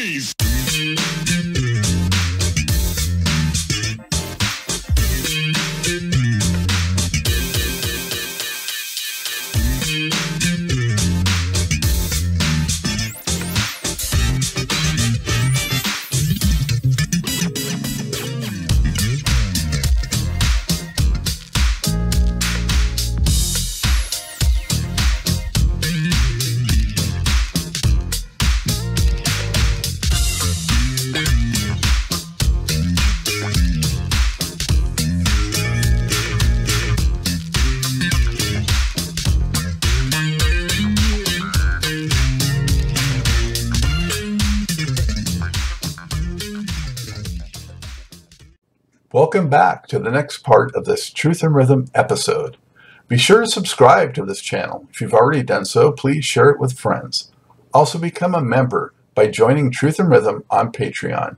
please. Welcome back to the next part of this Truth and Rhythm episode. Be sure to subscribe to this channel. If you've already done so, please share it with friends. Also become a member by joining Truth and Rhythm on Patreon,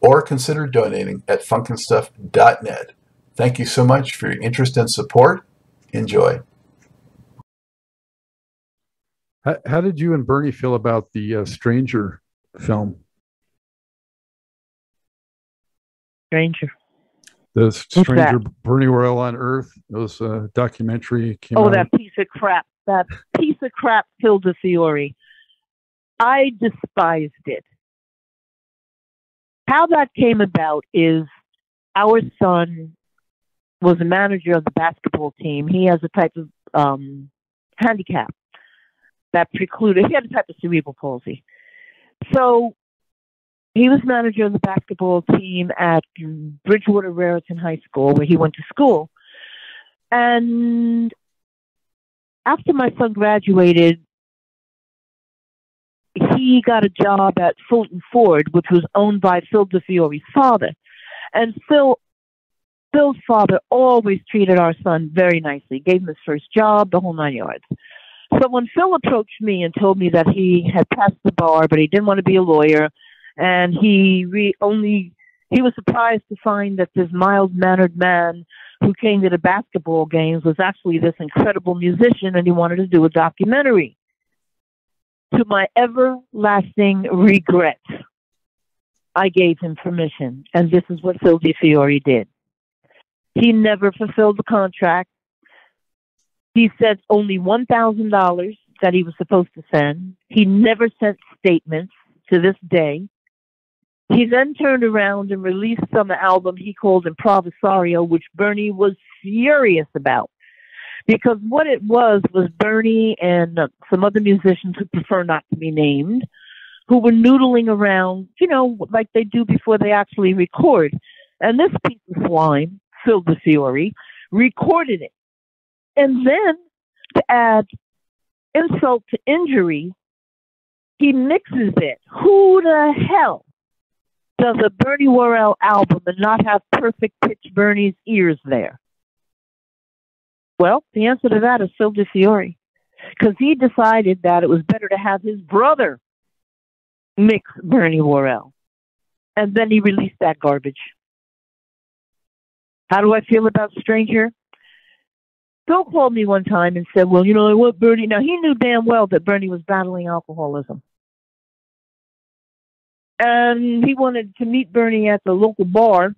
or consider donating at funkinstuff.net. Thank you so much for your interest and support. Enjoy. How did you and Bernie feel about the Stranger film? Stranger. The Stranger, Bernie Worrell on Earth. It was a documentary. Came out. That piece of crap. That piece of crap killed the theory. I despised it. How that came about is our son was a manager of the basketball team. He has a type of handicap that precluded, he had a type of cerebral palsy. So he was manager of the basketball team at Bridgewater Raritan High School, where he went to school. And after my son graduated, he got a job at Fulton Ford, which was owned by Phil DeFiore's father. And Phil's father always treated our son very nicely, gave him his first job, the whole 9 yards. So when Phil approached me and told me that he had passed the bar, but he didn't want to be a lawyer, and he was surprised to find that this mild-mannered man who came to the basketball games was actually this incredible musician, and he wanted to do a documentary. To my everlasting regret, I gave him permission, and this is what Phil DeFiore did. He never fulfilled the contract. He said only $1,000 that he was supposed to send. He never sent statements to this day. He then turned around and released some album he called Improvisario, which Bernie was furious about. Because what it was Bernie and some other musicians who prefer not to be named, who were noodling around, like they do before they actually record. And this piece of slime, Phil DeFiore, recorded it. And then, to add insult to injury, he mixes it. Who the hell does a Bernie Worrell album and not have perfect pitch Bernie's ears there? Well, the answer to that is Phil DeFiore, because he decided that it was better to have his brother mix Bernie Worrell. And then he released that garbage. How do I feel about Stranger? Phil called me one time and said, well, I want Bernie. Now, he knew damn well that Bernie was battling alcoholism. And he wanted to meet Bernie at the local bar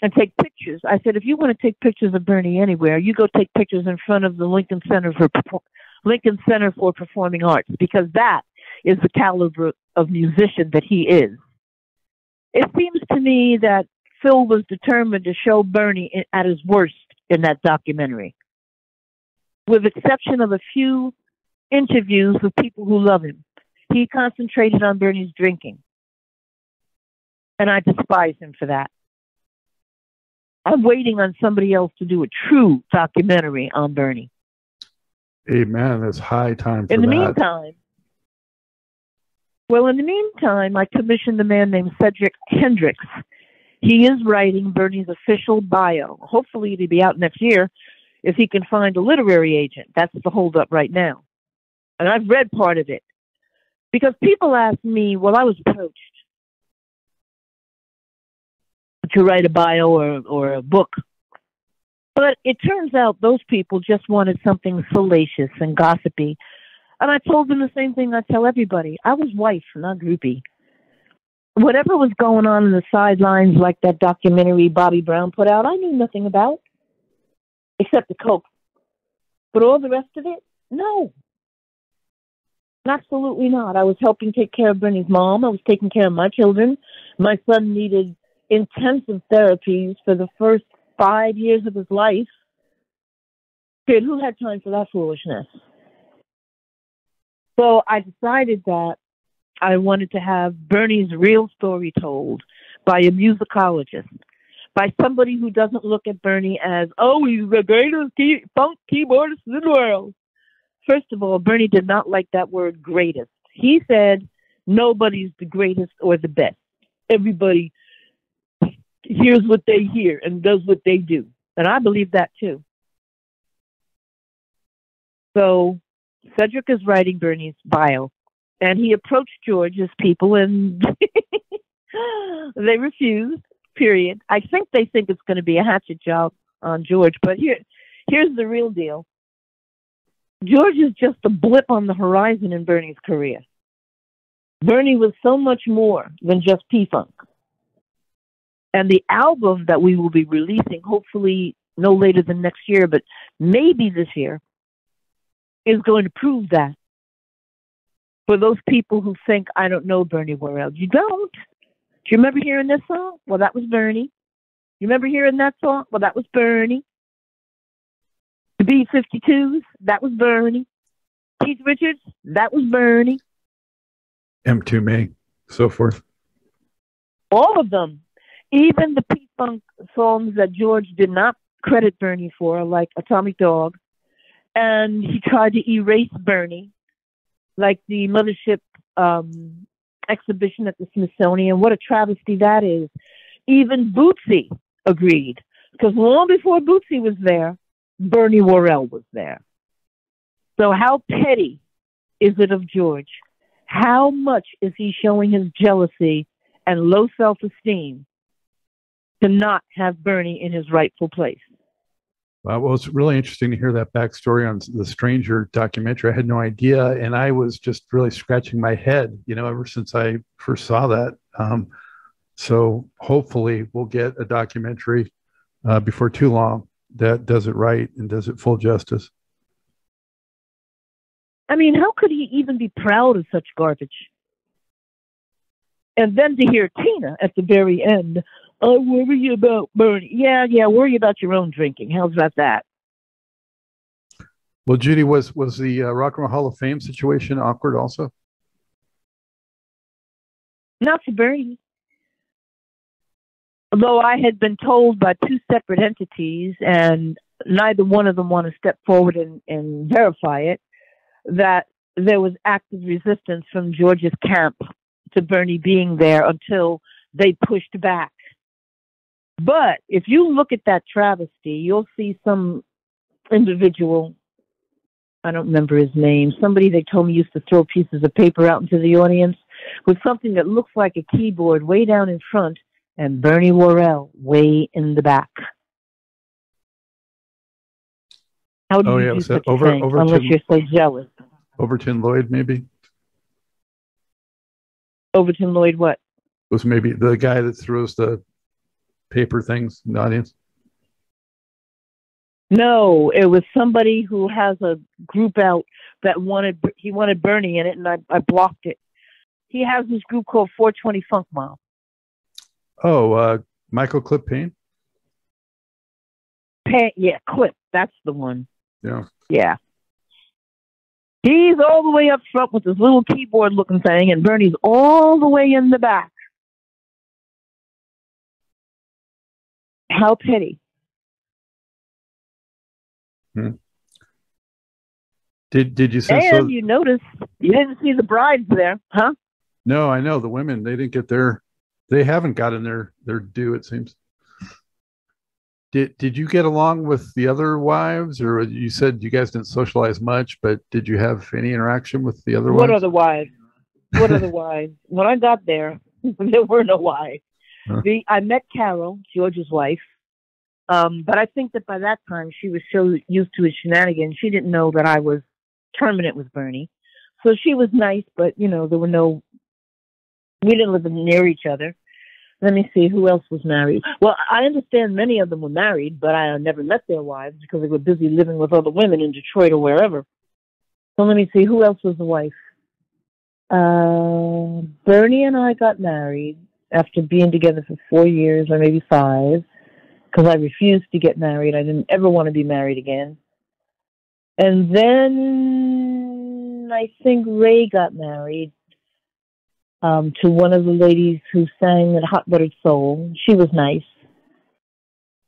and take pictures. I said, if you want to take pictures of Bernie anywhere, you go take pictures in front of the Lincoln Center for Performing Arts, because that is the caliber of musician that he is. It seems to me that Phil was determined to show Bernie at his worst in that documentary, with exception of a few interviews with people who love him. He concentrated on Bernie's drinking. And I despise him for that. I'm waiting on somebody else to do a true documentary on Bernie. Amen. It's high time for that. In the meantime, I commissioned a man named Cedric Hendricks. He is writing Bernie's official bio. Hopefully it'll be out next year if he can find a literary agent. That's the holdup right now. And I've read part of it. Because people ask me, well, I was approached to write a bio or a book. But it turns out those people just wanted something salacious and gossipy. And I told them the same thing I tell everybody. I was wife, not groupie. whatever was going on in the sidelines, like that documentary Bobby Brown put out, I knew nothing about, except the coke. But all the rest of it, no. Absolutely not. I was helping take care of Bernie's mom. I was taking care of my children. My son needed intensive therapies for the first 5 years of his life. Kid, who had time for that foolishness? So I decided that I wanted to have Bernie's real story told by a musicologist, by somebody who doesn't look at Bernie as, oh, he's the greatest funk keyboardist in the world. First of all, Bernie did not like that word greatest. He said nobody's the greatest or the best. Everybody hears what they hear and does what they do. And I believe that too. So Cedric is writing Bernie's bio, and he approached George's people, and they refused, period. I think they think it's going to be a hatchet job on George, but here's the real deal. George is just a blip on the horizon in Bernie's career. Bernie was so much more than just P-Funk. And the album that we will be releasing, hopefully no later than next year, but maybe this year, is going to prove that. For those people who think, I don't know Bernie Worrell. You don't. Do you remember hearing this song? Well, that was Bernie. You remember hearing that song? Well, that was Bernie. The B-52s, that was Bernie. Keith Richards, that was Bernie. Mtume, so forth. All of them. Even the P-Funk songs that George did not credit Bernie for, like Atomic Dog. And he tried to erase Bernie, like the Mothership exhibition at the Smithsonian. What a travesty that is. Even Bootsy agreed. Because long before Bootsy was there, Bernie Worrell was there. So how petty is it of George? How much is he showing his jealousy and low self-esteem to not have Bernie in his rightful place? Well, it's really interesting to hear that backstory on the Stranger documentary. I had no idea, and I was just really scratching my head, ever since I first saw that. So hopefully we'll get a documentary before too long that does it right and does it full justice. I mean, how could he even be proud of such garbage? And then to hear Tina at the very end, I worry about Bernie. Yeah, worry about your own drinking. How's that? Well, Judy, was the Rock and Roll Hall of Fame situation awkward also? Not for Bernie. Although I had been told by two separate entities, and neither one of them want to step forward and verify it, that there was active resistance from George's camp to Bernie being there until they pushed back. But if you look at that travesty, you'll see some individual, I don't remember his name, somebody they told me used to throw pieces of paper out into the audience with something that looks like a keyboard way down in front and Bernie Worrell way in the back. How do you do such a thing unless you're so jealous? Overton Lloyd, maybe? Overton Lloyd what? Was maybe the guy that throws the paper things in the audience? No, it was somebody who has a group out that wanted Bernie in it, and I blocked it. He has this group called 420 Funk Mob. Oh, Michael Clip Payne? Yeah, Clip. That's the one. Yeah. He's all the way up front with this little keyboard-looking thing, and Bernie's all the way in the back. How petty. Did you say so? And you noticed you didn't see the brides there, huh? No, I know the women. They didn't get they haven't gotten their due, it seems. Did you get along with the other wives, or you said you guys didn't socialize much, but did you have any interaction with the other wives? What other wives? What other wives? When I got there, there were no wives. Huh. I met Carol, George's wife, but I think that by that time she was so used to his shenanigans, she didn't know that I was permanent with Bernie. So she was nice, but there were no We didn't live near each other. Let me see, who else was married? Well, I understand many of them were married, but I never met their wives because they were busy living with other women in Detroit or wherever. So let me see, who else was the wife? Bernie and I got married after being together for 4 years or maybe 5, because I refused to get married. I didn't ever want to be married again. And then I think Ray got married to one of the ladies who sang at Hot Buttered Soul. She was nice.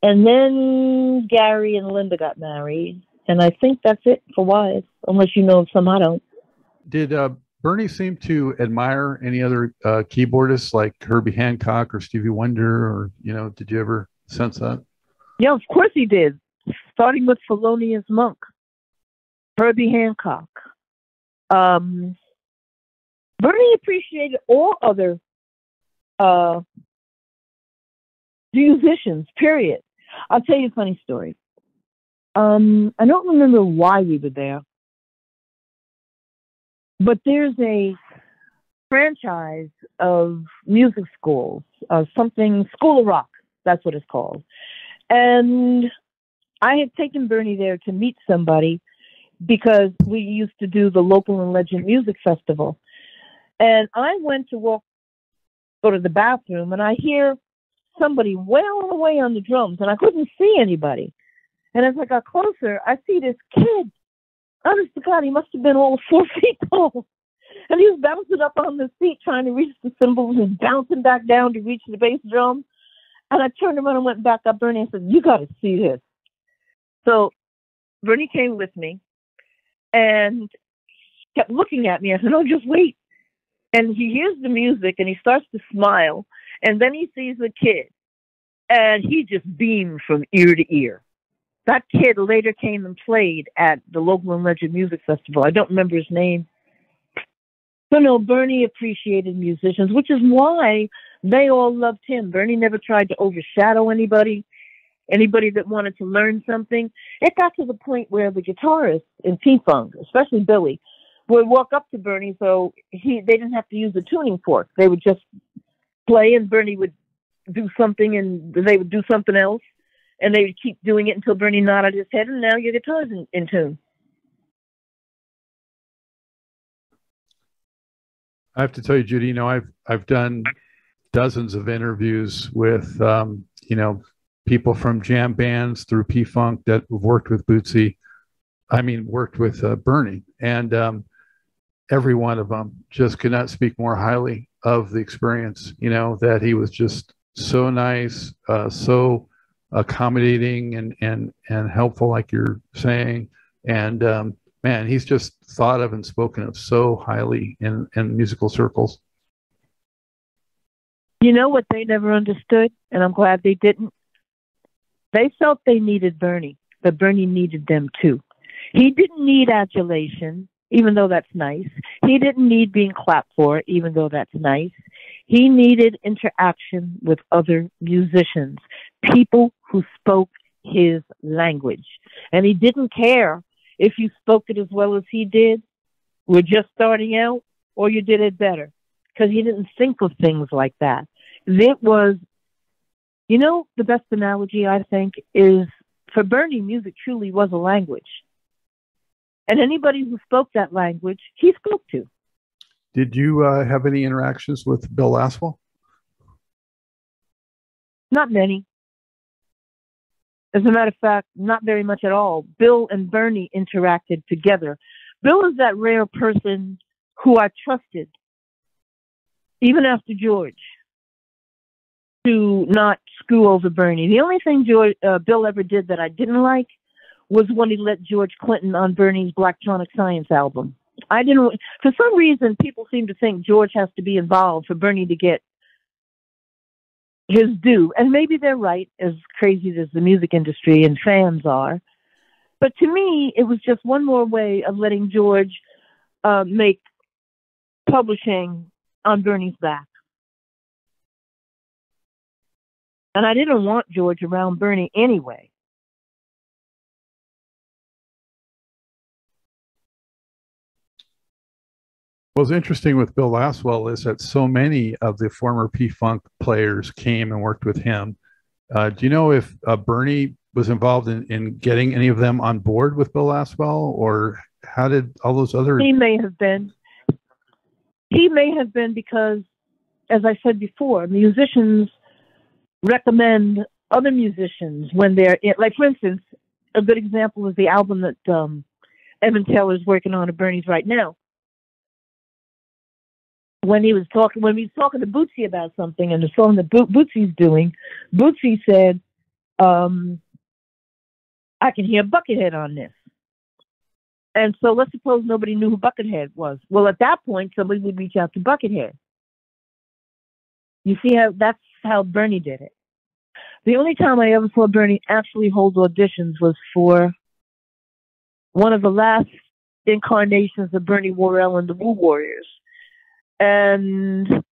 And then Gary and Linda got married. And I think that's it for wives, unless you know of some I don't. Did Bernie seem to admire any other keyboardists like Herbie Hancock or Stevie Wonder, or, did you ever sense that? Yeah, of course he did. Starting with Thelonious Monk, Herbie Hancock. Bernie appreciated all other musicians, period. I'll tell you a funny story. I don't remember why we were there, but there's a franchise of music schools, something, School of Rock, that's what it's called. And I had taken Bernie there to meet somebody because we used to do the Local and Legend Music Festival. And I went to go to the bathroom, and I hear somebody wailing away on the drums, and I couldn't see anybody. And as I got closer, I see this kid. Honest to God, he must have been all 4 feet tall. And he was bouncing up on the seat trying to reach the cymbals and bouncing back down to reach the bass drum. And I turned around and went back up Bernie and said, "You got to see this." So Bernie came with me and kept looking at me. I said, "No, just wait." And he hears the music and he starts to smile. And then he sees the kid and he just beamed from ear to ear. That kid later came and played at the Local and Legend Music Festival. I don't remember his name. So no, Bernie appreciated musicians, which is why they all loved him. Bernie never tried to overshadow anybody that wanted to learn something. It got to the point where the guitarists in P-Funk, especially Billy, would walk up to Bernie so they didn't have to use a tuning fork. They would just play and Bernie would do something and they would do something else. And they would keep doing it until Bernie nodded his head, and now your guitar's in tune. I have to tell you, Judy, I've done dozens of interviews with, people from jam bands through P-Funk that have worked with Bootsy. Worked with Bernie. And every one of them just could not speak more highly of the experience, that he was just so nice, so accommodating and helpful, like you're saying. And man, he's just thought of and spoken of so highly in musical circles. You know what they never understood, and I'm glad they didn't? They felt they needed Bernie, but Bernie needed them too. He didn't need adulation, even though that's nice. He didn't need being clapped for, even though that's nice. He needed interaction with other musicians, people who spoke his language. And he didn't care if you spoke it as well as he did, were just starting out, or you did it better, because he didn't think of things like that. It was, the best analogy, I think, is for Bernie, music truly was a language. And anybody who spoke that language, he spoke to. Did you have any interactions with Bill Laswell? Not many. As a matter of fact, not very much at all. Bill and Bernie interacted together. Bill is that rare person who I trusted, even after George, to not screw over Bernie. The only thing Bill ever did that I didn't like was when he let George Clinton on Bernie's Blacktronic Science album. For some reason, people seem to think George has to be involved for Bernie to get his due. And maybe they're right, as crazy as the music industry and fans are. But to me, it was just one more way of letting George make publishing on Bernie's back. And I didn't want George around Bernie anyway. What's interesting with Bill Laswell is that so many of the former P-Funk players came and worked with him. Do you know if Bernie was involved in getting any of them on board with Bill Laswell, or how did all those other... He may have been. He may have been because, as I said before, musicians recommend other musicians when they're in, like, for instance, a good example is the album that Evan Taylor's working on at Bernie's right now. When he was talking to Bootsy about something and the song that Bootsy's doing, Bootsy said, I can hear Buckethead on this. And so let's suppose nobody knew who Buckethead was. Well, at that point, somebody would reach out to Buckethead. You see that's how Bernie did it. The only time I ever saw Bernie actually hold auditions was for one of the last incarnations of Bernie Worrell and the Woo Warriors. And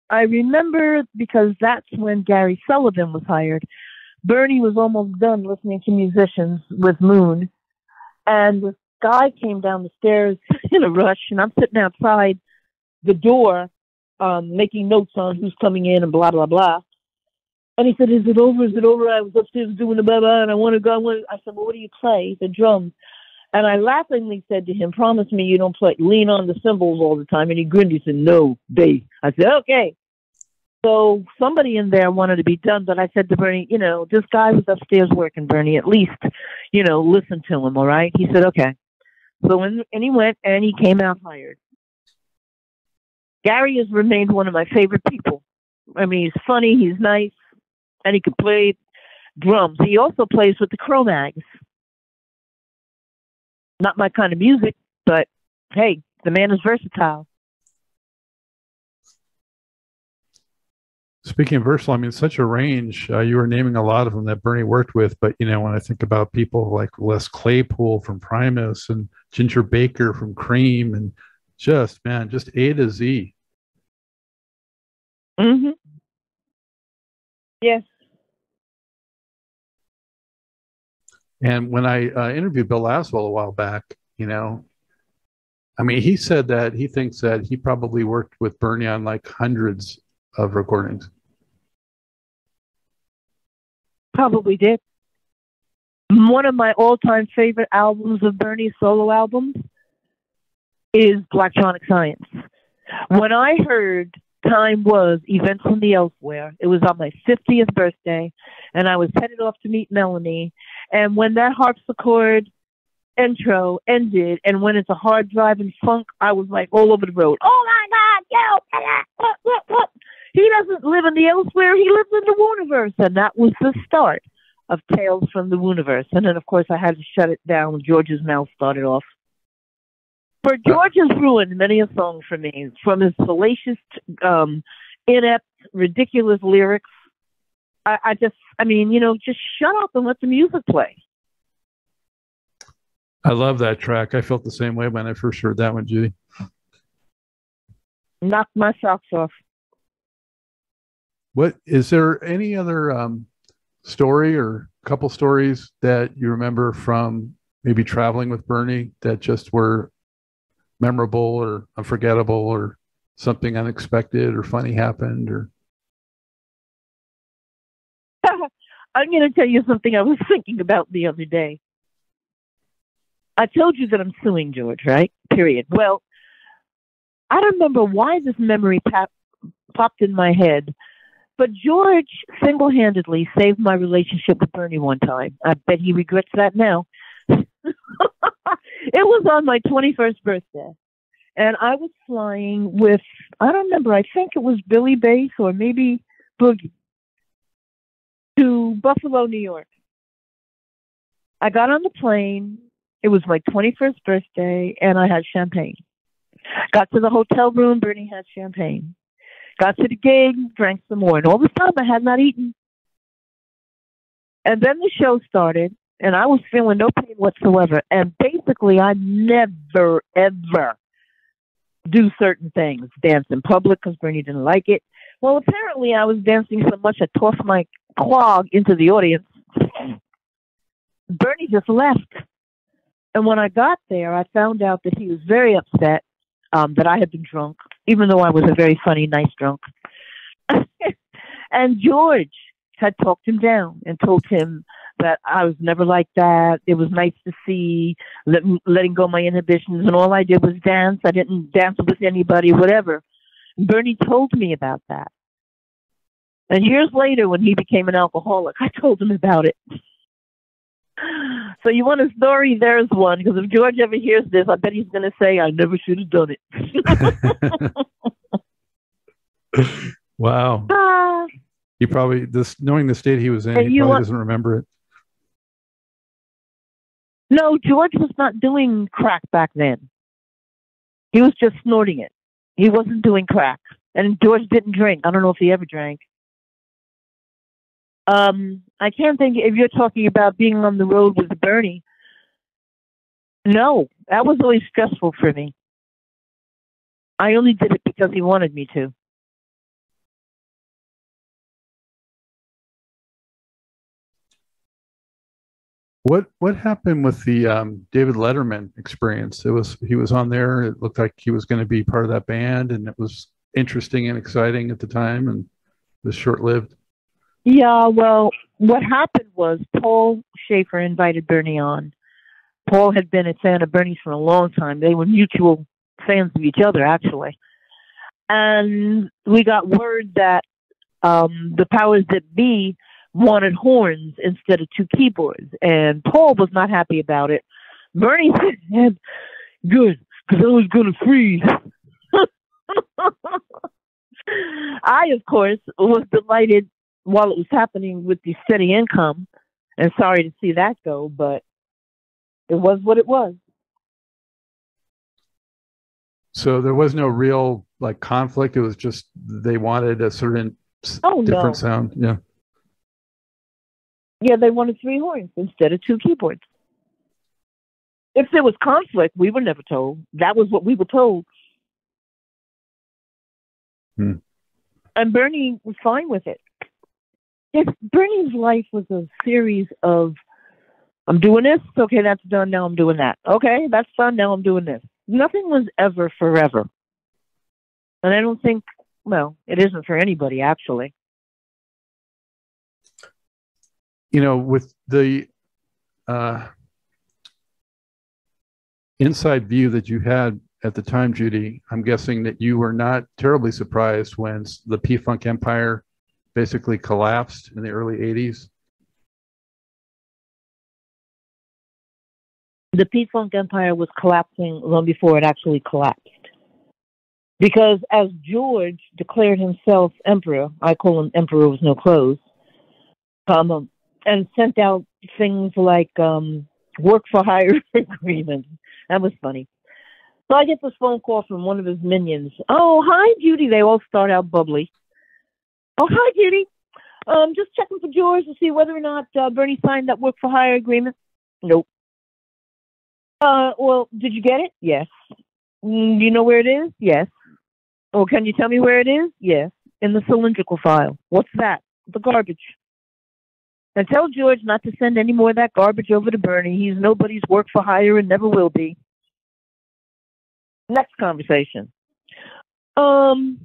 I remember, because that's when Gary Sullivan was hired, Bernie was almost done listening to musicians with Moon. And this guy came down the stairs in a rush, and I'm sitting outside the door making notes on who's coming in and blah, blah, blah. And he said, is it over? Is it over? I was upstairs doing the blah, blah, and I want to go. I said, well, what do you play? The drums. And I laughingly said to him, promise me you don't lean on the cymbals all the time. And he grinned. He said, no, bass. I said, okay. So somebody in there wanted to be done, but I said to Bernie, this guy was upstairs working, Bernie, at least, listen to him, all right? He said, okay. So and he went, and he came out hired. Gary has remained one of my favorite people. I mean, he's funny, he's nice, and he can play drums. He also plays with the Cro-Mags. Not my kind of music, but hey, the man is versatile. Speaking of versatile, I mean, such a range. You were naming a lot of them that Bernie worked with, but when I think about people like Les Claypool from Primus and Ginger Baker from Cream, and just A to Z. Mm-hmm. Yes. And when I interviewed Bill Laswell a while back, I mean, he said that he thinks that he probably worked with Bernie on like hundreds of recordings. Probably did. One of my all-time favorite albums of Bernie's solo albums is Blacktronic Science. When I heard Time Was Events from the Elsewhere, it was on my 50th birthday, and I was headed off to meet Melanie. And when that harpsichord intro ended and went into hard driving funk, I was like all over the road. Oh my God, what? He doesn't live in the Elsewhere, he lives in the Wooniverse. And that was the start of Tales from the Wooniverse. And then, of course, I had to shut it down when George's Mouth started off. For George has ruined many a song for me, from his salacious, inept, ridiculous lyrics. Just shut up and let the music play. I love that track. I felt the same way when I first heard that one, Judy. Knocked my socks off. What is there any other story or couple stories that you remember from maybe traveling with Bernie that just were memorable or unforgettable, or something unexpected or funny happened? Or I'm going to tell you something I was thinking about the other day. I told you that I'm suing George, right? Period. Well, I don't remember why this memory popped in my head, but George single-handedly saved my relationship with Bernie one time. I bet he regrets that now. It was on my 21st birthday, and I was flying with, I don't remember, I think it was Billy Bass or maybe Boogie, to Buffalo, New York. I got on the plane. It was my 21st birthday, and I had champagne. Got to the hotel room, Bernie had champagne. Got to the gig, drank some more, and all this time I had not eaten. And then the show started, and I was feeling no pain whatsoever. And basically, I never, ever do certain things. Dance in public because Bernie didn't like it. Well, apparently I was dancing so much I tossed my clog into the audience. Bernie just left. And when I got there, I found out that he was very upset that I had been drunk, even though I was a very funny, nice drunk. And George had talked him down and told him that I was never like that. It was nice to see, letting go my inhibitions, and all I did was dance. I didn't dance with anybody, whatever. Bernie told me about that. And years later, when he became an alcoholic, I told him about it. So you want a story? There's one. Because if George ever hears this, I bet he's going to say, I never should have done it. Wow. He probably, knowing the state he was in, he probably doesn't remember it. No, George was not doing crack back then. He was just snorting it. He wasn't doing crack. And George didn't drink. I don't know if he ever drank. I can't think if you're talking about being on the road with Bernie. No, that was always stressful for me. I only did it because he wanted me to. What happened with the David Letterman experience? He was on there. It looked like he was going to be part of that band, and it was interesting and exciting at the time, and it was short-lived. Yeah, well, what happened was Paul Schaefer invited Bernie on. Paul had been a fan of Bernie's for a long time. They were mutual fans of each other, actually. And we got word that the powers that be wanted horns instead of two keyboards. And Paul was not happy about it. Bernie said, good, because I was going to freeze. I, of course, was delighted while it was happening with the steady income, and sorry to see that go, but it was what it was. So there was no real conflict. It was just they wanted a certain different sound. Yeah. Yeah, they wanted three horns instead of two keyboards. If there was conflict, we were never told. That was what we were told. And Bernie was fine with it. Bernie's life was a series of, I'm doing this, okay, that's done, now I'm doing that. Okay, that's done, now I'm doing this. Nothing was ever forever. And I don't think, well, it isn't for anybody, actually. You know, with the inside view that you had at the time, Judie, I'm guessing that you were not terribly surprised when the P-Funk empire basically collapsed in the early 80s. The P-Funk empire was collapsing long before it actually collapsed. Because as George declared himself emperor, I call him emperor with no clothes, and sent out things like work for hire agreements. That was funny. So I get this phone call from one of his minions. Oh, hi, Judie. They all start out bubbly. Oh, hi, Judie. Just checking for George to see whether or not Bernie signed that work for hire agreement. Nope. Well, did you get it? Yes. Do you know where it is? Yes. Oh, can you tell me where it is? Yes. In the cylindrical file. What's that? The garbage. And tell George not to send any more of that garbage over to Bernie. He's nobody's work for hire and never will be. Next conversation. George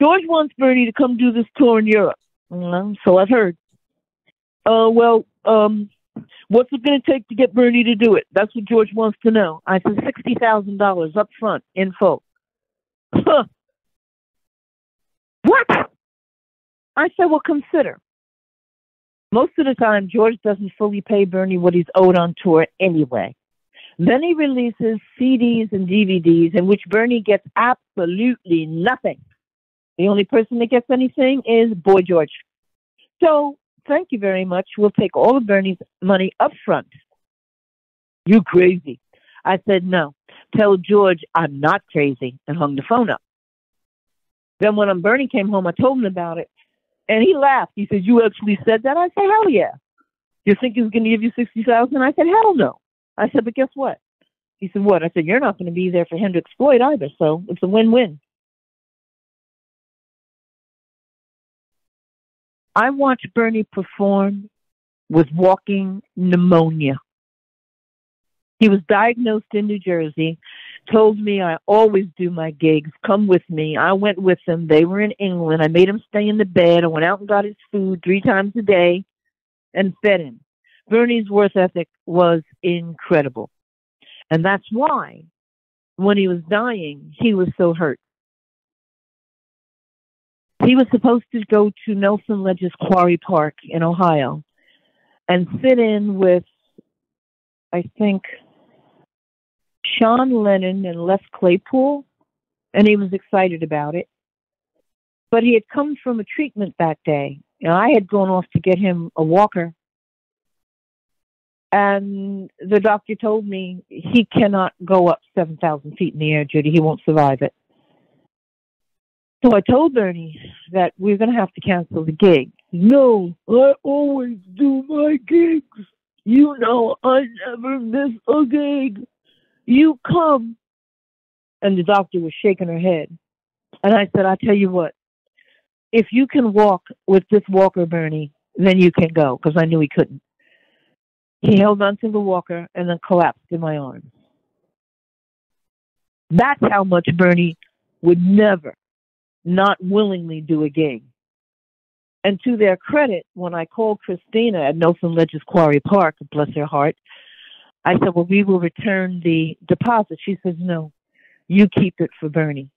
wants Bernie to come do this tour in Europe. So I've heard. What's it going to take to get Bernie to do it? That's what George wants to know. I said $60,000 up front, in full. Huh. What? I said, well, consider. Most of the time, George doesn't fully pay Bernie what he's owed on tour anyway. Then he releases CDs and DVDs in which Bernie gets absolutely nothing. The only person that gets anything is Boy George. So, thank you very much. We'll take all of Bernie's money up front. You crazy. I said, no. Tell George I'm not crazy, and hung the phone up. Then when Bernie came home, I told him about it. And he laughed. He said, you actually said that? I said, hell yeah. You think he's going to give you $60,000? I said, hell no. I said, but guess what? He said, what? I said, you're not going to be there for him to exploit either, so it's a win-win. I watched Bernie perform with walking pneumonia. He was diagnosed in New Jersey told me I always do my gigs. Come with me. I went with him. They were in England. I made him stay in the bed. I went out and got his food 3 times a day and fed him. Bernie's work ethic was incredible. And that's why, when he was dying, he was so hurt. He was supposed to go to Nelson Ledges Quarry Park in Ohio and sit in with, I think, Sean Lennon and Les Claypool, and he was excited about it. But he had come from a treatment that day. And I had gone off to get him a walker. And the doctor told me he cannot go up 7,000 feet in the air, Judy. He won't survive it. So I told Bernie that we're going to have to cancel the gig. No, I always do my gigs. You know, I never miss a gig. You come. And the doctor was shaking her head. And I said, I tell you what, if you can walk with this walker, Bernie, then you can go, because I knew he couldn't. He held onto the walker and then collapsed in my arms. That's how much Bernie would never, not willingly do a gig. And to their credit, when I called Christina at Nelson Ledges Quarry Park, bless her heart, I said, well, we will return the deposit. She says, no, you keep it for Bernie.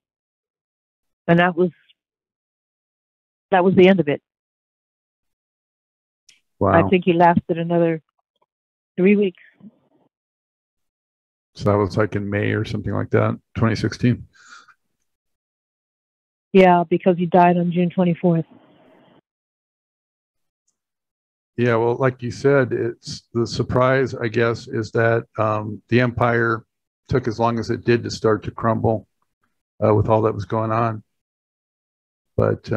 And that was the end of it. Wow. I think he lasted another 3 weeks. So that was like in May or something like that, 2016. Yeah, because he died on June 24th. Yeah, well, like you said, it's the surprise, I guess, is that the empire took as long as it did to start to crumble with all that was going on. But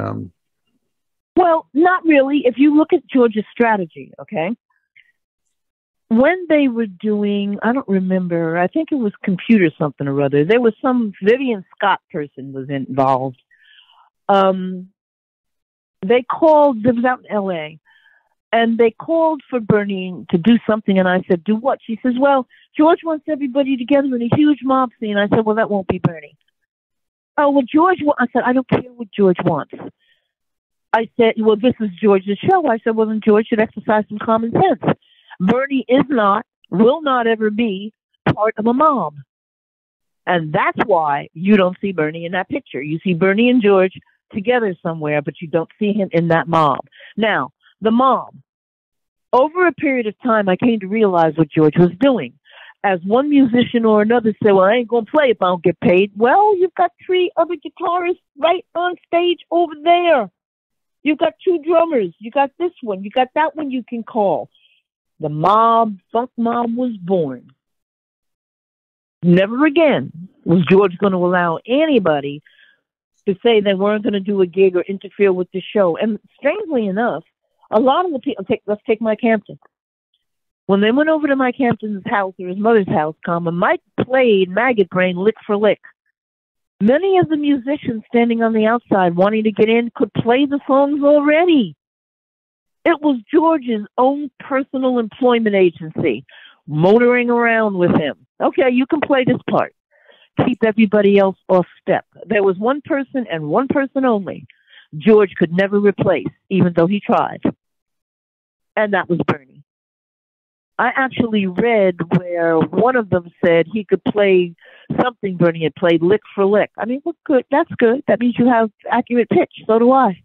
well, not really. If you look at Georgia's strategy, okay, when they were doing, I don't remember, I think it was computer something or other. There was some Vivian Scott person was involved. They called, it was out in L.A., and they called for Bernie to do something, and I said, do what? She says, well, George wants everybody together in a huge mob scene. I said, well, that won't be Bernie. Oh, well, George, I said, I don't care what George wants. I said, well, this is George's show. I said, well, then George should exercise some common sense. Bernie is not, will not ever be part of a mob. And that's why you don't see Bernie in that picture. You see Bernie and George together somewhere, but you don't see him in that mob. Now, the mob. Over a period of time, I came to realize what George was doing. As one musician or another said, well, I ain't going to play if I don't get paid. Well, you've got 3 other guitarists right on stage over there. You've got 2 drummers. You got this one. You got that one you can call. The mob, funk mob, was born. Never again was George going to allow anybody to say they weren't going to do a gig or interfere with the show. And strangely enough, a lot of the people, let's take Mike Hampton. When they went over to Mike Hampton's house or his mother's house, Mike played Maggot Brain lick for lick. Many of the musicians standing on the outside wanting to get in could play the songs already. It was George's own personal employment agency motoring around with him. Okay, you can play this part. Keep everybody else off step. There was one person and one person only George could never replace, even though he tried. And that was Bernie. I actually read where one of them said he could play something Bernie had played lick for lick. I mean, well, good. That's good. That means you have accurate pitch. So do I.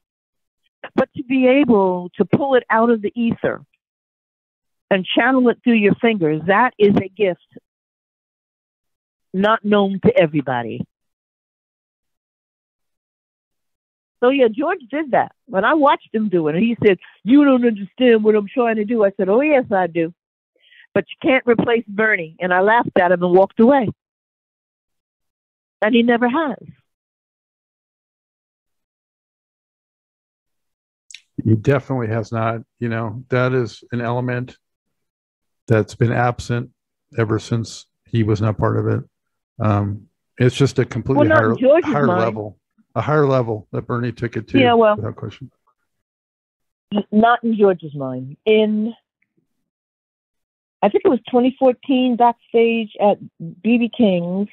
But to be able to pull it out of the ether and channel it through your fingers, that is a gift not known to everybody. So, yeah, George did that. When I watched him do it, and he said, you don't understand what I'm trying to do. I said, oh, yes, I do. But you can't replace Bernie. And I laughed at him and walked away. And he never has. He definitely has not. You know, that is an element that's been absent ever since he was not part of it. It's just a completely higher level. A higher level that Bernie took it to, yeah, well, without question. Not in George's mind. I think it was 2014 backstage at B.B. King's.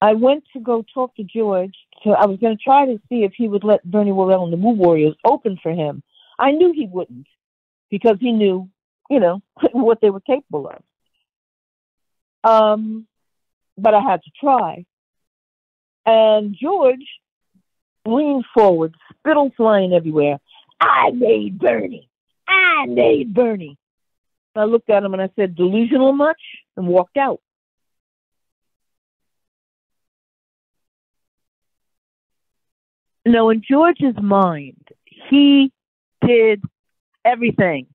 I went to go talk to George. I was going to try to see if he would let Bernie Worrell and the Woo Warriors open for him. I knew he wouldn't because he knew, what they were capable of. But I had to try. And George leaned forward, spittle flying everywhere. I made Bernie. I made Bernie. I looked at him and I said, delusional much? And walked out. No, in George's mind, he did everything.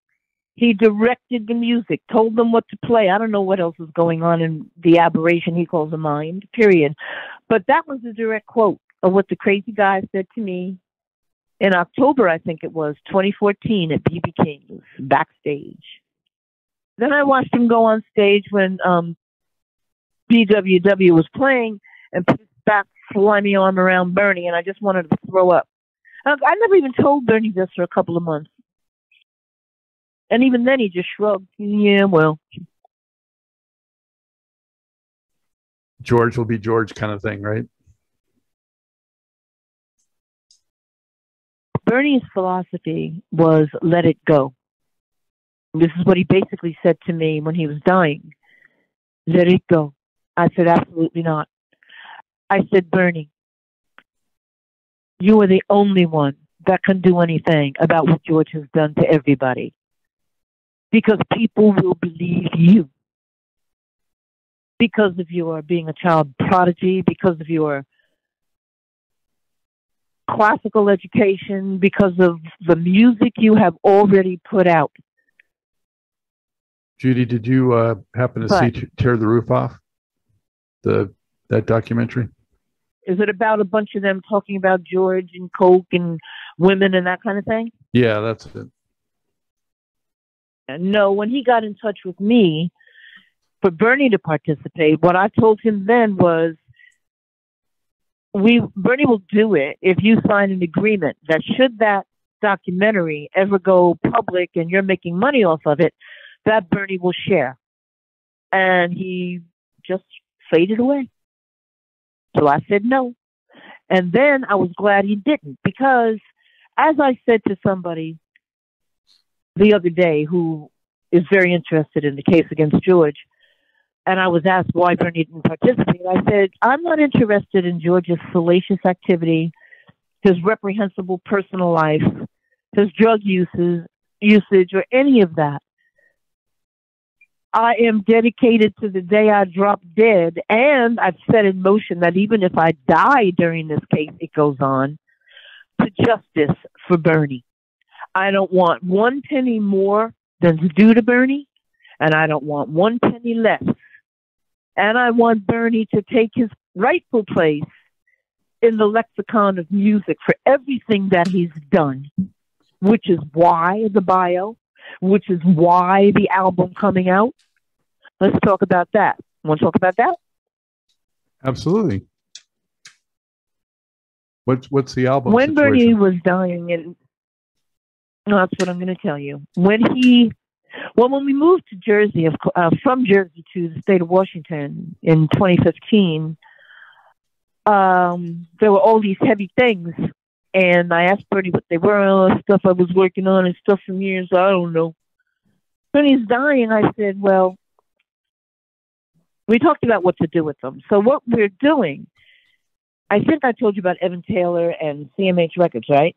He directed the music, told them what to play. I don't know what else was going on in the aberration he calls a mind, period. But that was a direct quote of what the crazy guy said to me in October, I think it was, 2014 at B.B. King's, backstage. Then I watched him go on stage when BWW was playing and put his back slimy arm around Bernie, and I just wanted to throw up. I never even told Bernie this for a couple of months. And even then he just shrugged. Yeah, well. George will be George kind of thing, right? Bernie's philosophy was let it go. This is what he basically said to me when he was dying. Let it go. I said, absolutely not. I said, Bernie, you are the only one that can do anything about what George has done to everybody. Because people will believe you. Because of your being a child prodigy, because of your classical education, because of the music you have already put out. Judy, did you happen to see Tear the Roof Off? That documentary? Is it about a bunch of them talking about George and Coke and women and that kind of thing? Yeah, that's it. No, when he got in touch with me for Bernie to participate, what I told him then was, Bernie will do it if you sign an agreement that should that documentary ever go public and you're making money off of it, that Bernie will share. And he just faded away. So I said no. And then I was glad he didn't, because as I said to somebody the other day who is very interested in the case against George, and I was asked why Bernie didn't participate, I said, I'm not interested in George's salacious activity, his reprehensible personal life, his drug usage, or any of that. I am dedicated to the day I drop dead, and I've set in motion that even if I die during this case, it goes on, to justice for Bernie. I don't want one penny more than's due to Bernie, and I don't want one penny less. And I want Bernie to take his rightful place in the lexicon of music for everything that he's done, which is why the bio, which is why the album coming out. Let's talk about that. Want to talk about that? Absolutely. What's the album when situation? Bernie was dying, and that's what I'm going to tell you. When we moved to Jersey, from Jersey to the state of Washington in 2015, there were all these heavy things, and I asked Bernie what they were, all the stuff I was working on and stuff from years, I don't know. Bernie's dying, I said, well, we talked about what to do with them. So what we're doing, I think I told you about Evan Taylor and CMH Records, right?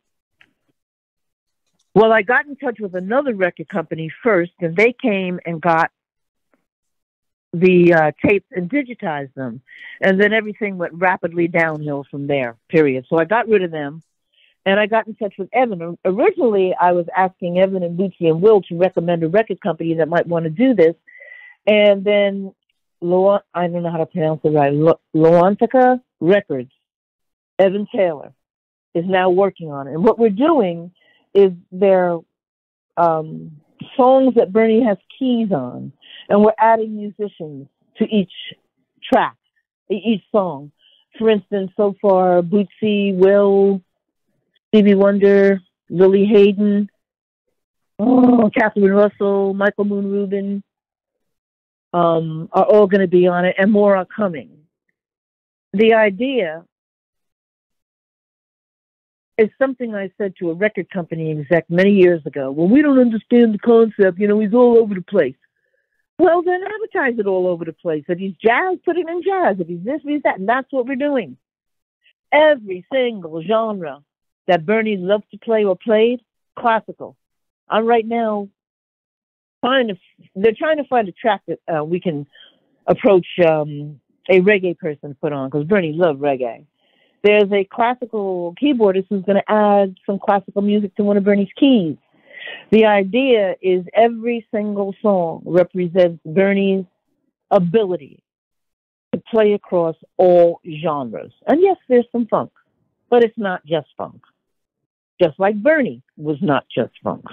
Well, I got in touch with another record company first, and they came and got the tapes and digitized them. And then everything went rapidly downhill from there, period. So I got rid of them, and I got in touch with Evan. Originally, I was asking Evan and Bootsy and Will to recommend a record company that might want to do this. And then, I don't know how to pronounce it right, Loantica Records, Evan Taylor, is now working on it. And what we're doing is their songs that Bernie has keys on, and we're adding musicians to each track, each song. For instance, so far, Bootsy, Will, Stevie Wonder, Lily Hayden, Catherine Russell, Michael Moon Rubin are all going to be on it, and more are coming. the idea is something I said to a record company exec many years ago. Well, we don't understand the concept. You know, he's all over the place. Well, then advertise it all over the place. If he's jazz, put it in jazz. If he's this, he's that. And that's what we're doing. Every single genre that Bernie loves to play or played, classical. I'm right now they're trying to find a track that we can approach a reggae person to put on, because Bernie loved reggae. There's a classical keyboardist who's going to add some classical music to one of Bernie's keys. The idea is every single song represents Bernie's ability to play across all genres. And yes, there's some funk, but it's not just funk. Just like Bernie was not just funk.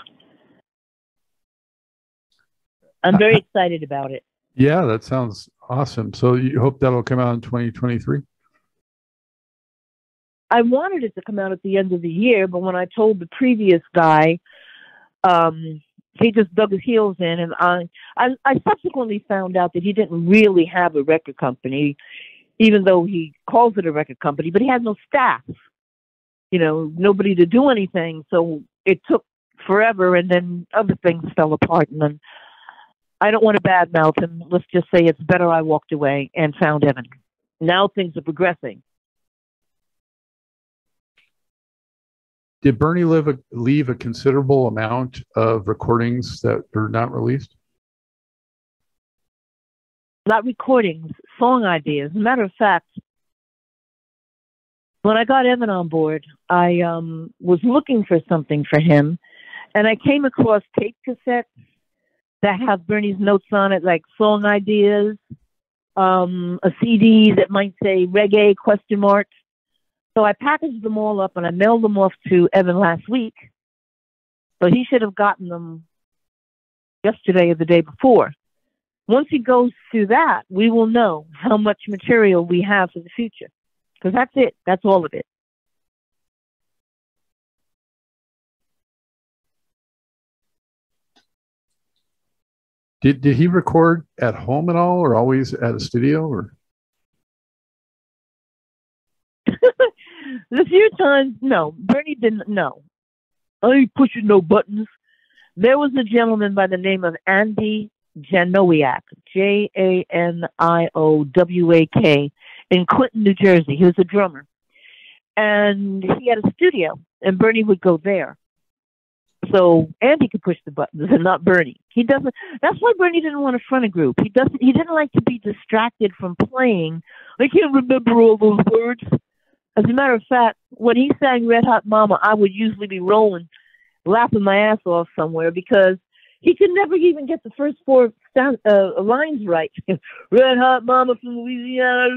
I'm very excited about it. Yeah, that sounds awesome. So you hope that'll come out in 2023? I wanted it to come out at the end of the year, but when I told the previous guy, he just dug his heels in, and I subsequently found out that he didn't really have a record company, even though he calls it a record company, but he had no staff, you know, nobody to do anything. So it took forever, and then other things fell apart. And then I don't want to badmouth him. Let's just say it's better I walked away and found Evan. Now things are progressing. Did Bernie leave a considerable amount of recordings that are not released? Not recordings, song ideas. As a matter of fact, when I got Evan on board, I was looking for something for him, and I came across tape cassettes that have Bernie's notes on it, like song ideas, a CD that might say reggae ? So I packaged them all up and I mailed them off to Evan last week. So he should have gotten them yesterday or the day before. Once he goes through that, we will know how much material we have for the future. Because that's it. That's all of it. Did he record at home at all, or always at a studio? Or the few times, no. Bernie didn't know. I ain't pushing no buttons. There was a gentleman by the name of Andy Janowiak, Janiowak, in Clinton, New Jersey. He was a drummer. And he had a studio, and Bernie would go there. So Andy could push the buttons and not Bernie. He doesn't. That's why Bernie didn't want to front a group. He didn't like to be distracted from playing. I can't remember all those words. As a matter of fact, when he sang Red Hot Mama, I would usually be rolling, laughing my ass off somewhere, because he could never even get the first four lines right. Red Hot Mama from Louisiana,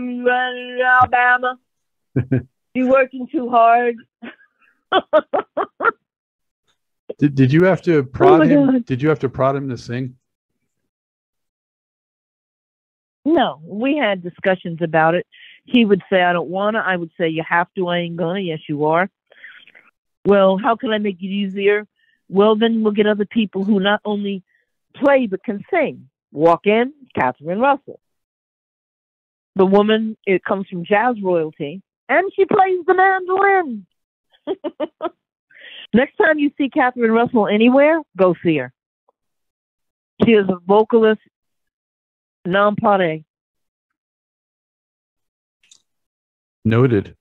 Alabama. You working too hard. Did you have to prod him? Did you have to prod him to sing? No, we had discussions about it. He would say, I don't want to. I would say, you have to. I ain't gonna. Yes, you are. Well, how can I make it easier? Well, then we'll get other people who not only play but can sing. Walk in, Catherine Russell. The woman, it comes from jazz royalty, and she plays the mandolin. Next time you see Catherine Russell anywhere, go see her. She is a vocalist, non-pare. Noted.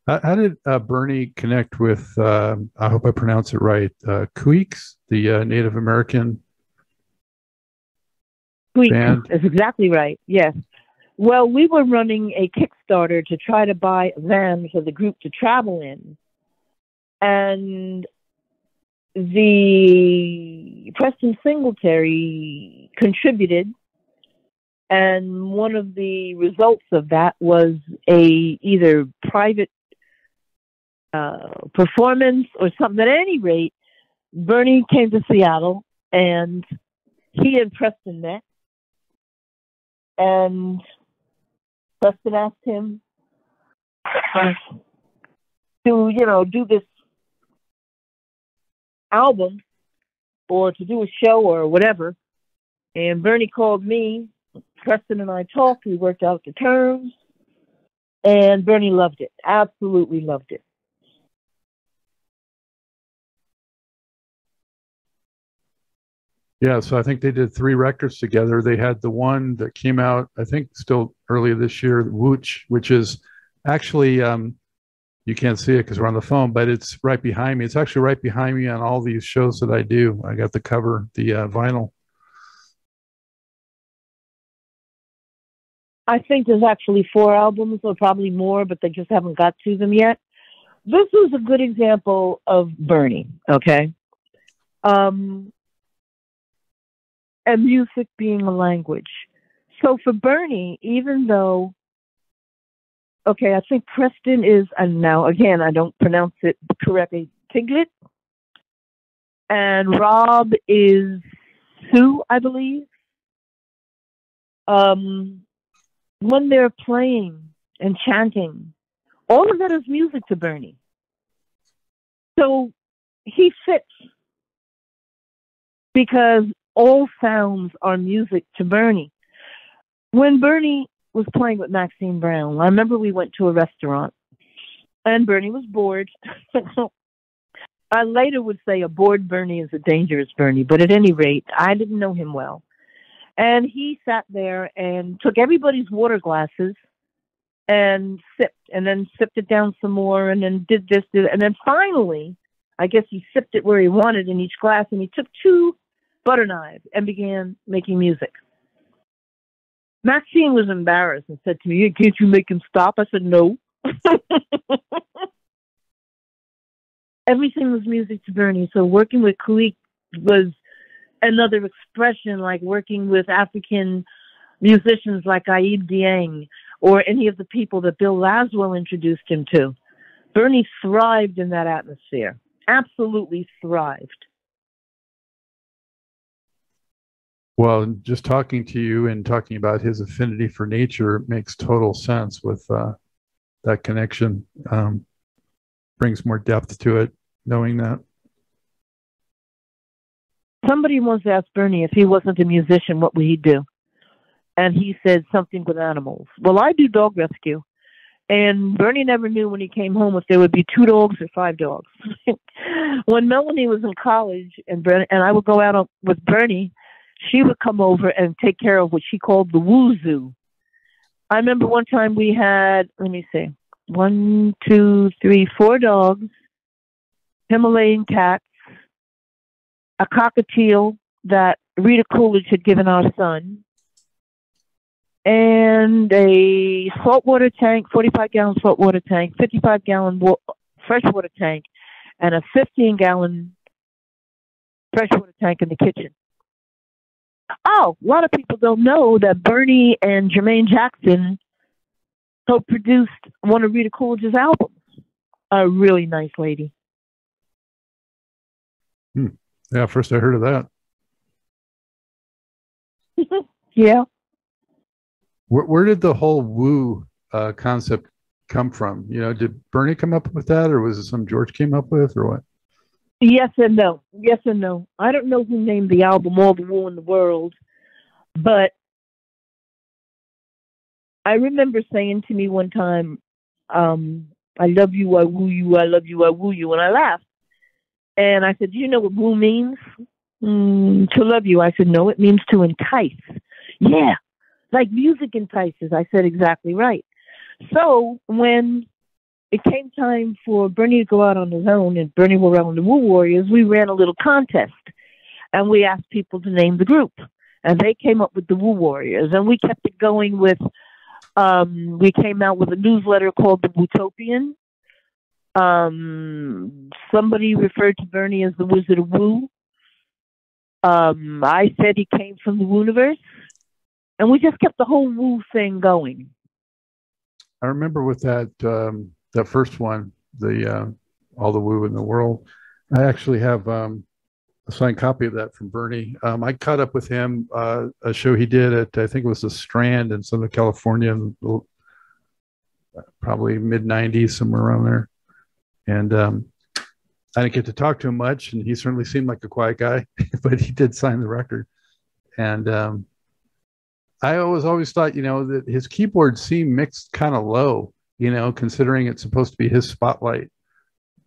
How did Bernie connect with, I hope I pronounce it right, Queeks, the Native American band? That's exactly right, yes. Well, we were running a Kickstarter to try to buy a van for the group to travel in. And the Preston Singletary contributed, and one of the results of that was a either private performance or something. At any rate, Bernie came to Seattle, and he and Preston met, and Preston asked him to, do this album or to do a show or whatever. And Bernie called me. Preston and I talked. We worked out the terms. And Bernie loved it, absolutely loved it. Yeah, so I think they did 3 records together. They had the one that came out, I think, still earlier this year, Wooch, which is actually, you can't see it because we're on the phone, but it's right behind me. It's actually right behind me on all these shows that I do. I got the cover, the vinyl. I think there's actually 4 albums, or probably more, but they just haven't got to them yet. This was a good example of Bernie, okay? And music being a language. So for Bernie, even though, okay, I think Preston is, and now again, I don't pronounce it correctly, Tiglit, and Rob is Sue, I believe. When they're playing and chanting, all of that is music to Bernie. So he fits because all sounds are music to Bernie. When Bernie was playing with Maxine Brown, I remember we went to a restaurant and Bernie was bored. I later would say a bored Bernie is a dangerous Bernie, but at any rate, I didn't know him well. And he sat there and took everybody's water glasses and sipped, and then sipped it down some more, and then did this, and then finally, I guess he sipped it where he wanted in each glass, and he took 2 butter knives and began making music. Maxine was embarrassed and said to me, "Can't you make him stop?" I said, "No." Everything was music to Bernie. So working with Kuik was another expression, like working with African musicians like Aib Dieng or any of the people that Bill Laswell introduced him to. Bernie thrived in that atmosphere. Absolutely thrived. Well, just talking to you and talking about his affinity for nature makes total sense with that connection. Brings more depth to it, knowing that. Somebody once asked Bernie if he wasn't a musician, what would he do? And he said something with animals. Well, I do dog rescue. And Bernie never knew when he came home if there would be 2 dogs or 5 dogs. When Melanie was in college and I would go out with Bernie, she would come over and take care of what she called the woo zoo. I remember one time we had, 1, 2, 3, 4 dogs, Himalayan cats, a cockatiel that Rita Coolidge had given our son, and a saltwater tank, 45-gallon saltwater tank, 55-gallon freshwater tank, and a 15-gallon freshwater tank in the kitchen. Oh, a lot of people don't know that Bernie and Jermaine Jackson co-produced one of Rita Coolidge's albums. A really nice lady. Yeah, first I heard of that. Yeah. Where did the whole woo concept come from? You know, did Bernie come up with that, or was it some George came up with, or what? Yes and no. Yes and no. I don't know who named the album All the Woo in the World, but I remember saying to me one time, I love you, I woo you, I love you, I woo you, and I laughed. And I said, do you know what woo means? To love you. I said, no, it means to entice. Yeah, like music entices. I said, exactly right. So when it came time for Bernie to go out on his own and Bernie Worrell and the Woo Warriors, we ran a little contest. And we asked people to name the group. And they came up with the Woo Warriors. And we kept it going with, we came out with a newsletter called The Wootopian. Somebody referred to Bernie as the Wizard of Woo. I said he came from the Wooniverse. And we just kept the whole Woo thing going. I remember with that that first one, the All the Woo in the World. I actually have a signed copy of that from Bernie. I caught up with him a show he did at, I think it was the Strand in Southern California, probably mid-90s, somewhere around there. And I didn't get to talk to him much, and he certainly seemed like a quiet guy, but he did sign the record. And I always thought, you know, that his keyboard seemed mixed kind of low. considering it's supposed to be his spotlight.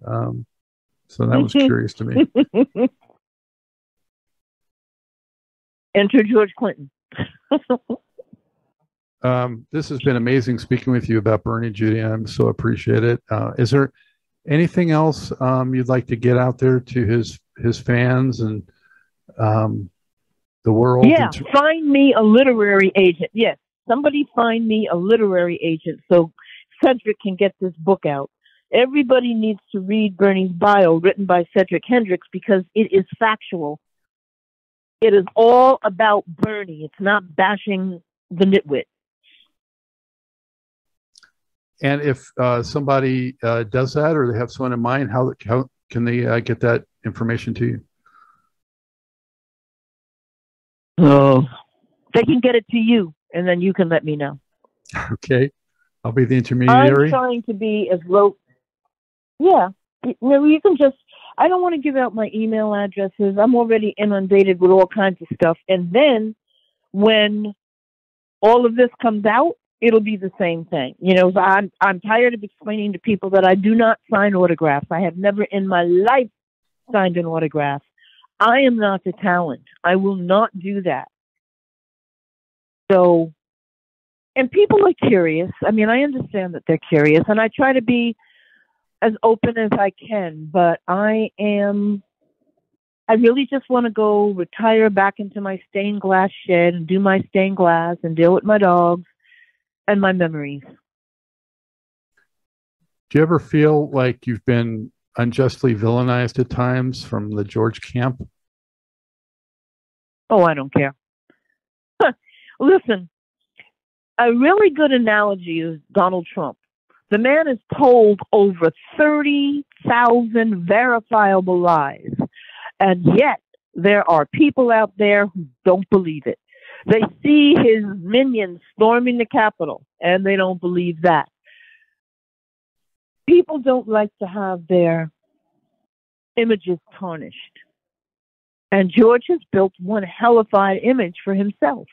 So that was curious to me. Enter George Clinton. This has been amazing speaking with you about Bernie, Judie. I'm so appreciate it. Is there anything else you'd like to get out there to his fans and the world? Yeah, find me a literary agent. Yes, somebody find me a literary agent so Cedric can get this book out. Everybody needs to read Bernie's bio written by Cedric Hendricks because it is factual. It is all about Bernie. It's not bashing the nitwit. And if somebody does that, or they have someone in mind, how can they get that information to you? Oh, they can get it to you, and then you can let me know. Okay, I'll be the intermediary. I'm trying to be as low. Yeah, you can just. I don't want to give out my email addresses. I'm already inundated with all kinds of stuff, and then when all of this comes out, it'll be the same thing. I'm tired of explaining to people that I do not sign autographs. I have never in my life signed an autograph. I am not the talent. I will not do that. So, and people are curious. I mean, I understand that they're curious, and I try to be as open as I can, but I really just want to go retire back into my stained glass shed and do my stained glass and deal with my dogs and my memories. Do you ever feel like you've been unjustly villainized at times from the George camp? Oh, I don't care. Listen, a really good analogy is Donald Trump. The man has told over 30,000 verifiable lies, and yet there are people out there who don't believe it. They see his minions storming the Capitol, and they don't believe that. People don't like to have their images tarnished. And George has built one hellified image for himself.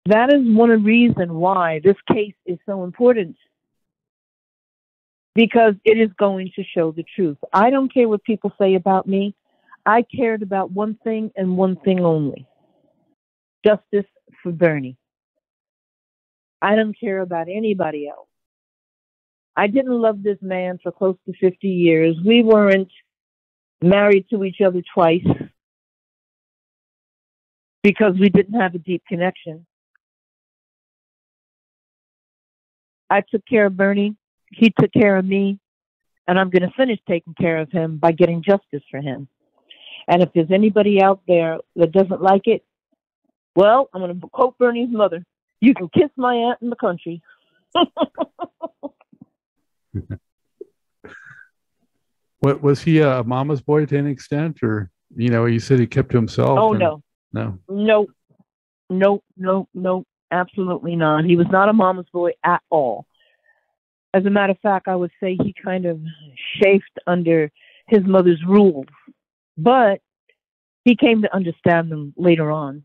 That is one reason why this case is so important. Because it is going to show the truth. I don't care what people say about me. I cared about one thing and one thing only. Justice for Bernie. I don't care about anybody else. I didn't love this man for close to 50 years. We weren't married to each other twice because we didn't have a deep connection. I took care of Bernie. He took care of me. And I'm going to finish taking care of him by getting justice for him. And if there's anybody out there that doesn't like it, well, I'm going to quote Bernie's mother. You can kiss my aunt in the country. What was he a mama's boy to any extent, or you said he kept to himself? Oh, no, absolutely not. He was not a mama's boy at all. As a matter of fact, I would say he kind of chafed under his mother's rules, but he came to understand them later on.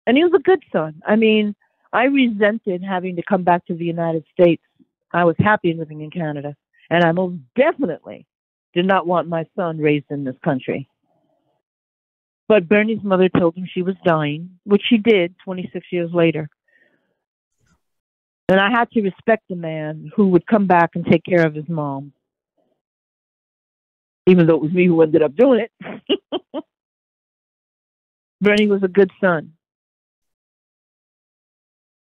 And he was a good son. I mean, I resented having to come back to the United States. I was happy living in Canada, and I most definitely did not want my son raised in this country. But Bernie's mother told him she was dying, which she did 26 years later. And I had to respect the man who would come back and take care of his mom, even though it was me who ended up doing it. Bernie was a good son.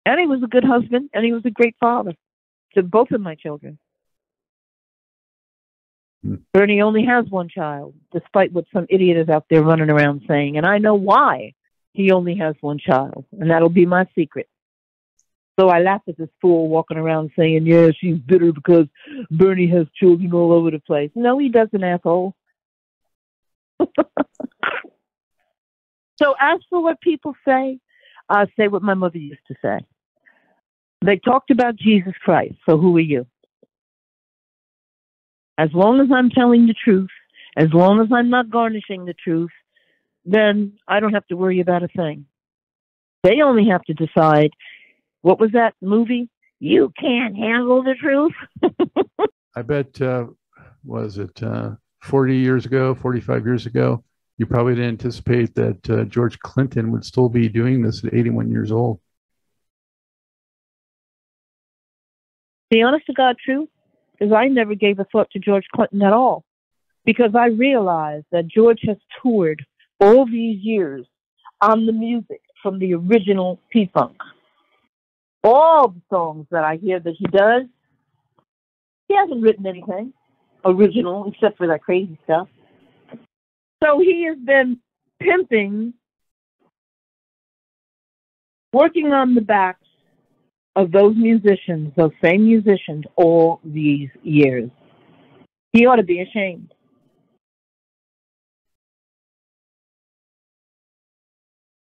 And he was a good husband, and he was a great father to both of my children. Bernie only has one child, despite what some idiot is out there running around saying. And I know why he only has one child, and that'll be my secret. So I laugh at this fool walking around saying, yeah, she's bitter because Bernie has children all over the place. No, he doesn't, asshole. So as for what people say, I'll say what my mother used to say. They talked about Jesus Christ, so who are you? As long as I'm telling the truth, as long as I'm not garnishing the truth, then I don't have to worry about a thing. They only have to decide, what was that movie? You can't handle the truth. I bet, was it 40 years ago, 45 years ago, you probably didn't anticipate that George Clinton would still be doing this at 81 years old. The honest to God truth is I never gave a thought to George Clinton at all, because I realized that George has toured all these years on the music from the original P-Funk. All the songs that I hear that he does, he hasn't written anything original except for that crazy stuff. So he has been pimping, working on the backs of those musicians, those same musicians, all these years. He ought to be ashamed.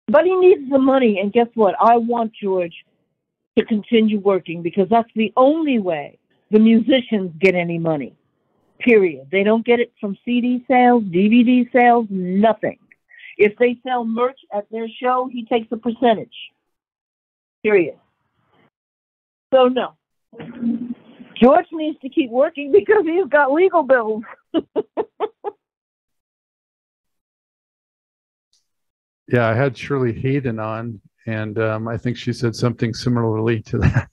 But he needs the money, and guess what? I want George to continue working, because that's the only way the musicians get any money, period. They don't get it from CD sales, DVD sales, nothing. If they sell merch at their show, he takes a percentage, period. So, no. George needs to keep working because he's got legal bills. Yeah, I had Shirley Hayden on, and I think she said something similarly to that.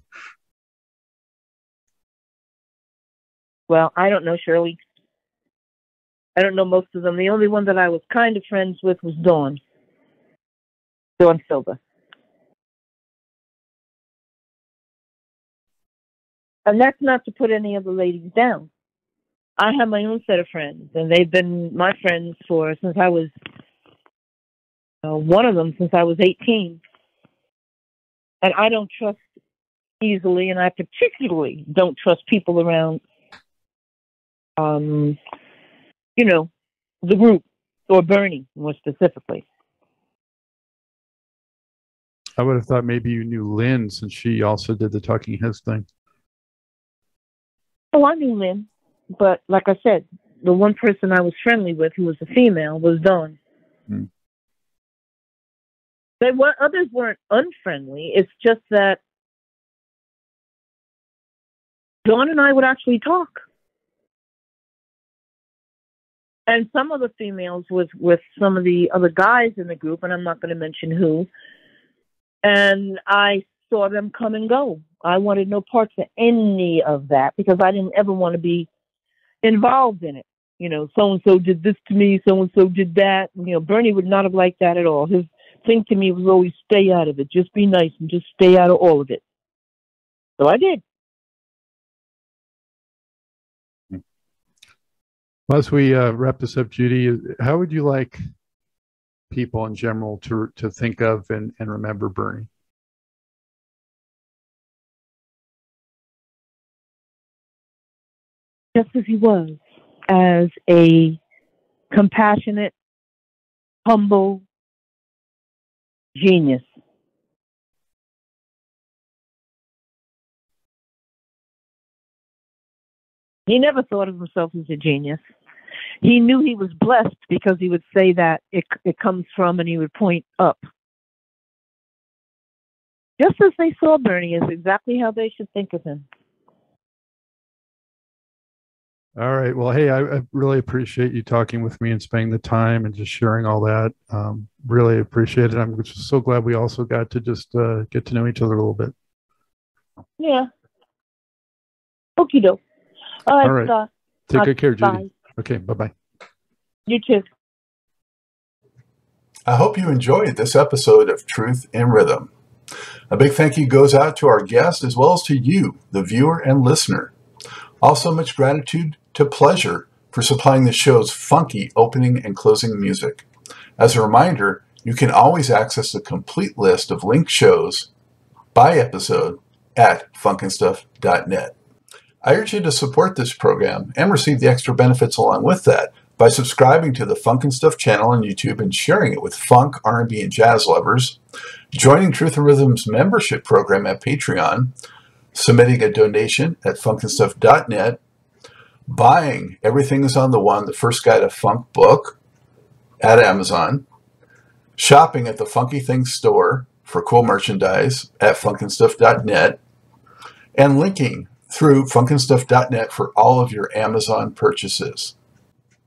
Well, I don't know Shirley. I don't know most of them. The only one that I was kind of friends with was Dawn Silva. And that's not to put any of the ladies down. I have my own set of friends, and they've been my friends since I was, one of them since I was 18. And I don't trust easily, and I particularly don't trust people around, the group, or Bernie more specifically. I would have thought maybe you knew Lynn, since she also did the Talking Heads thing. Oh, I knew Lynn, but like I said, the one person I was friendly with, who was a female, was Dawn. Others weren't unfriendly. It's just that Dawn and I would actually talk. And some of the females was with some of the other guys in the group, and I'm not going to mention who. And I saw them come and go. I wanted no parts of any of that, because I didn't ever want to be involved in it. So-and-so did this to me, so-and-so did that. Bernie would not have liked that at all. His thing to me was always stay out of it. Just be nice and just stay out of all of it. So I did. Well, as we wrap this up, Judy, how would you like people in general to think of and remember Bernie? Just as he was, as a compassionate, humble genius. He never thought of himself as a genius. He knew he was blessed, because he would say that it comes from, and he would point up. Just as they saw Bernie is exactly how they should think of him. All right. Well, hey, I really appreciate you talking with me and spending the time and just sharing all that. Really appreciate it. I'm just so glad we also got to just get to know each other a little bit. Yeah. Okie doke. All right. Take good care, Judy. Bye. Okay. Bye-bye. You too. I hope you enjoyed this episode of Truth in Rhythm. A big thank you goes out to our guest, as well as to you, the viewer and listener. Also, much gratitude to Pleasure for supplying the show's funky opening and closing music. As a reminder, you can always access the complete list of linked shows by episode at funkandstuff.net. I urge you to support this program and receive the extra benefits along with that by subscribing to the Funk and Stuff channel on YouTube and sharing it with funk, R&B, and jazz lovers, joining Truth and Rhythm's membership program at Patreon, submitting a donation at funkandstuff.net, buying Everything is on the One, the First Guide to Funk book at Amazon, shopping at the Funky Things store for cool merchandise at funkandstuff.net, and linking through funkinstuff.net for all of your Amazon purchases.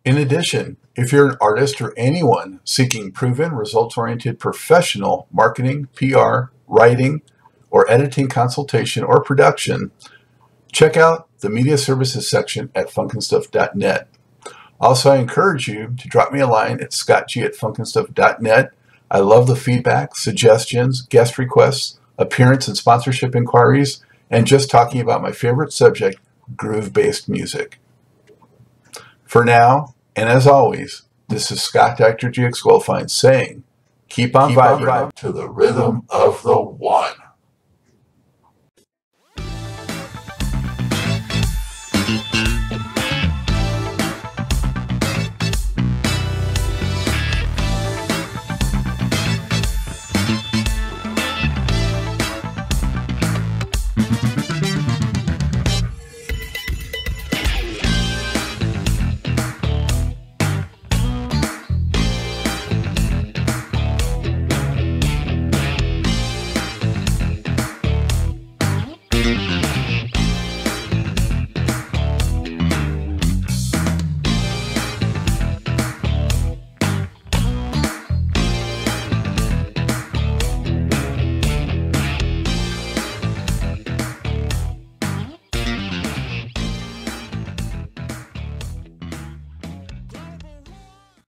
In addition, if you're an artist or anyone seeking proven, results-oriented professional marketing, PR, writing, or editing consultation or production, check out the media services section at funkinstuff.net. Also, I encourage you to drop me a line at scottg@funkinstuff.net. I love the feedback, suggestions, guest requests, appearance and sponsorship inquiries, and just talking about my favorite subject, groove-based music. For now, and as always, this is Scott Dr. GX Wellfine saying, keep on vibrating to the rhythm of the one.